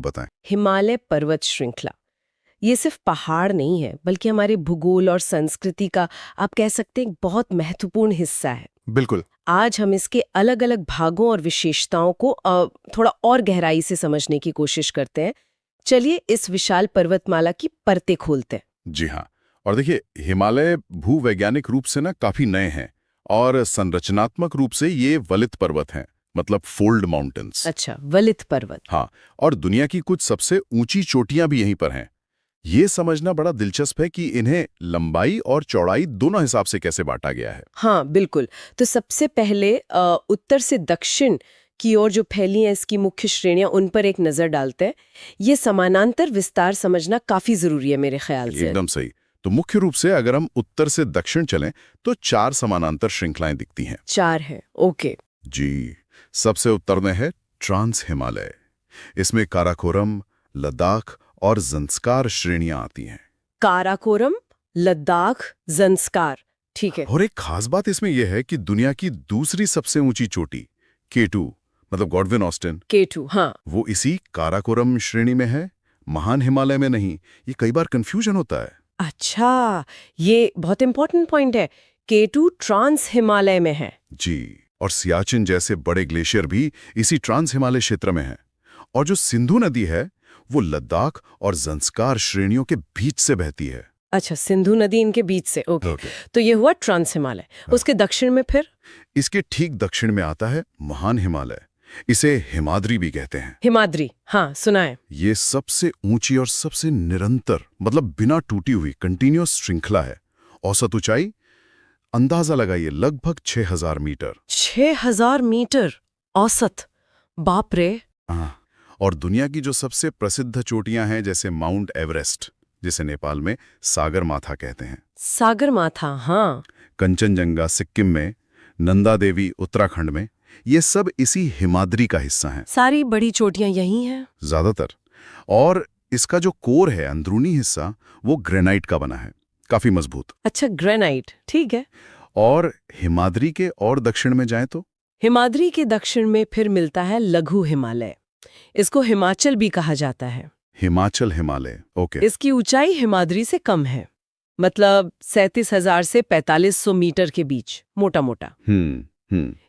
बताएं। हिमालय पर्वत श्रृंखला ये सिर्फ पहाड़ नहीं है बल्कि हमारे भूगोल और संस्कृति का आप कह सकते हैं एक बहुत महत्वपूर्ण हिस्सा है। बिल्कुल। आज हम इसके अलग अलग भागों और विशेषताओं को थोड़ा और गहराई से समझने की कोशिश करते हैं। चलिए इस विशाल पर्वतमाला की परतें खोलते हैं। जी हाँ, और देखिए हिमालय भूवैज्ञानिक रूप से ना काफी नए हैं और संरचनात्मक रूप से ये वलित पर्वत हैं, मतलब फोल्ड माउंटेन्स। अच्छा, वलित पर्वत। हाँ, और दुनिया की कुछ सबसे ऊंची चोटियां भी यहीं पर हैं। ये समझना बड़ा दिलचस्प है कि इन्हें लंबाई और चौड़ाई दोनों हिसाब से कैसे बांटा गया है। हाँ बिल्कुल। तो सबसे पहले उत्तर से दक्षिण की ओर जो फैली हैं इसकी मुख्य श्रेणियां, उन पर एक नजर डालते हैं। ये समानांतर विस्तार समझना काफी जरूरी है मेरे ख्याल से। एकदम सही। तो मुख्य रूप से अगर हम उत्तर से दक्षिण चलें तो 4 समानांतर श्रृंखलाएं दिखती हैं। 4 है, ओके। जी, सबसे उत्तर में है ट्रांस हिमालय। इसमें काराकोरम, लद्दाख और ज़ंस्कार श्रेणियां आती हैं। काराकोरम, लद्दाख, ज़ंस्कार, ठीक है। और एक खास बात इसमें यह है कि दुनिया की दूसरी सबसे ऊंची चोटी K2 मतलब गॉडविन ऑस्टिन, K2, हाँ। वो इसी काराकोरम श्रेणी में है, महान हिमालय में नहीं। ये कई बार कंफ्यूजन होता है। अच्छा, ये बहुत इंपॉर्टेंट पॉइंट है। K2 ट्रांस हिमालय में है। जी, और सियाचिन जैसे बड़े ग्लेशियर भी इसी ट्रांस हिमालय क्षेत्र में हैं। और जो सिंधु नदी है वो लद्दाख और ज़ंस्कार श्रेणियों के बीच से बहती है। अच्छा, सिंधु नदी इनके बीच से, ओके। तो ये हुआ ट्रांस हिमालय। उसके दक्षिण में फिर? इसके ठीक दक्षिण में आता है महान हिमालय। इसे हिमाद्री भी कहते हैं। हिमाद्री, हाँ सुना है। ये सबसे ऊंची और सबसे निरंतर मतलब बिना टूटी हुई कंटिन्यूअस श्रृंखला है। औसत ऊंचाई अंदाजा लगाइए लगभग 6000 मीटर। 6000 मीटर औसत, बाप रे। हाँ, और दुनिया की जो सबसे प्रसिद्ध चोटियां हैं जैसे माउंट एवरेस्ट, जिसे नेपाल में सागर माथा कहते हैं, सागर माथा, हाँ। कंचनजंगा सिक्किम में, नंदा देवी उत्तराखंड में, ये सब इसी हिमाद्री का हिस्सा हैं। सारी बड़ी चोटियां यही हैं ज्यादातर। और इसका जो कोर है, अंदरूनी हिस्सा, वो ग्रेनाइट का बना है, काफी मजबूत। अच्छा, ग्रेनाइट, ठीक है। और हिमाद्री के और दक्षिण में जाएं तो हिमाद्री के दक्षिण में फिर मिलता है लघु हिमालय। इसको हिमाचल भी कहा जाता है। हिमाचल हिमालय, ओके। इसकी ऊंचाई हिमाद्री से कम है, मतलब 37,000 से 4500 मीटर के बीच, मोटा मोटा।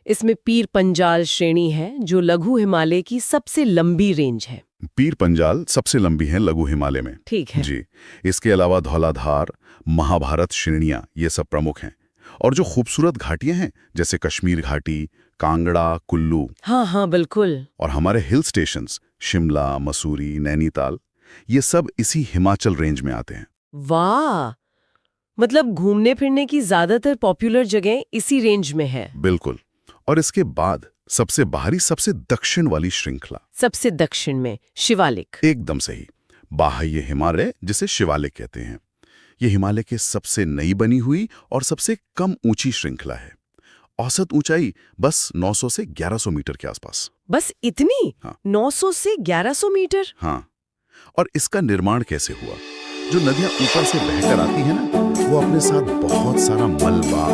इसमें पीर पंजाल श्रेणी है जो लघु हिमालय की सबसे लंबी रेंज है। पीर पंजाल सबसे लंबी है लघु हिमालय में, ठीक है जी। इसके अलावा धौलाधार, महाभारत श्रेणियां ये सब प्रमुख हैं। और जो खूबसूरत घाटियां हैं जैसे कश्मीर घाटी, कांगड़ा, कुल्लू, हाँ हाँ बिल्कुल। और हमारे हिल स्टेशंस शिमला, मसूरी, नैनीताल, ये सब इसी हिमाचल रेंज में आते हैं। वाह, मतलब घूमने फिरने की ज्यादातर पॉपुलर जगह इसी रेंज में है। बिल्कुल। और इसके बाद सबसे बाहरी, सबसे दक्षिण वाली श्रृंखला, सबसे दक्षिण में शिवालिक। एकदम सही, बाह्य हिमालय जिसे शिवालिक कहते हैं। ये हिमालय के सबसे नई बनी हुई और सबसे कम ऊंची श्रृंखला है। औसत ऊंचाई बस 900 से 1100 मीटर के आसपास। बस इतनी? हाँ। 900 से 1100 मीटर? हाँ। और इसका निर्माण कैसे हुआ? जो नदियां ऊपर से बहकर आती हैं ना, वो अपने साथ बहुत सारा मलबा,